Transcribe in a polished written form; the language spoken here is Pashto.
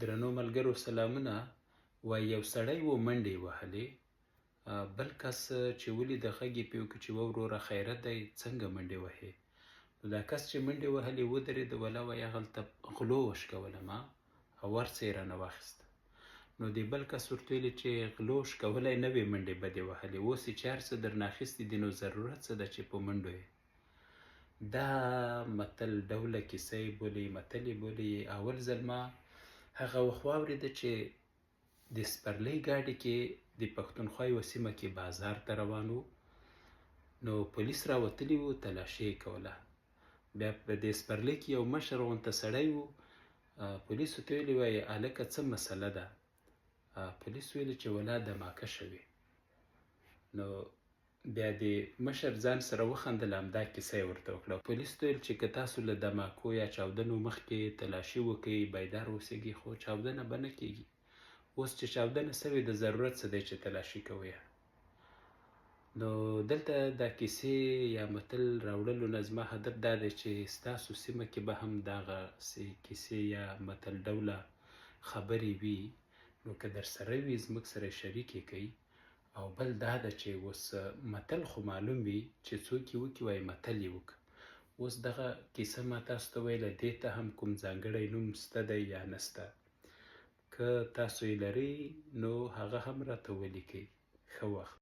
درنو ملګرو سلامونه. وایي یو سړی و منډې وهلې، بل کس چې ولید غږ یې پرې وکړ چې وروره خیرت دی څنګه منډې وهې. نو دا کس چې منډې وهلې ودرېد، ولا وایي هغلته غلو وشکولم او ورڅه یې رانه واخیسته. نو دې بل کس ورته ویلې چې غلو شکولی نه وې، منډې بدې وهلې، اوس یې چې هر څه درنه اخیستي دي نو ضرورت څه ده چې په منډو یې. دا متل ډوله کیسه یې بولي، متل یې بولي. اول ځل ما هغه وخت واورېده چې د سپرلۍ ګاډي کې د پښتونخوا یوه سیمه کې بازار ته روان وو، نو پولیس راوتلي وو، تلاشي یې کوله. بیا په دې سپرلۍ کې یو مشر غونته سړی وو. پولیسو ته ویلي وایي هلکه څه مسله ده؟ پولیس ویلي چې ولا دماکه شوې. نو بیا د مشر ځان سره وخندل، همدا کیسه یې ورته وکړه. پولیس ته ویل چې که تاسو له دماکو یا چاودنو مخکې تلاشي وکړئ، بیدار اوسېږئ، خو چاودنه به نه کېږي. اوس چې چاودنه سوې د ضرورت څه دی چې تلاشي کوئ. نو دلته دا کیسې یا متل راوړلو نه زما هدف دا دی چې ستاسو سیمه کې به هم دغسې کیسې یا متل ډوله خبرې وي، نو که در سره وي زموږ سره یې شریکې کړئ. او بل دا ده چې اوس متل خو معلوم وي چې څوک یې وکړي وایي متل یې وکړه. اوس دغه کیسه ما تاسو ته ویله، دې ته هم کوم ځانګړی نوم شته دی یا نشته؟ که تاسو یې لرئ نو هغه هم راته ولیکئ. ښه وخت.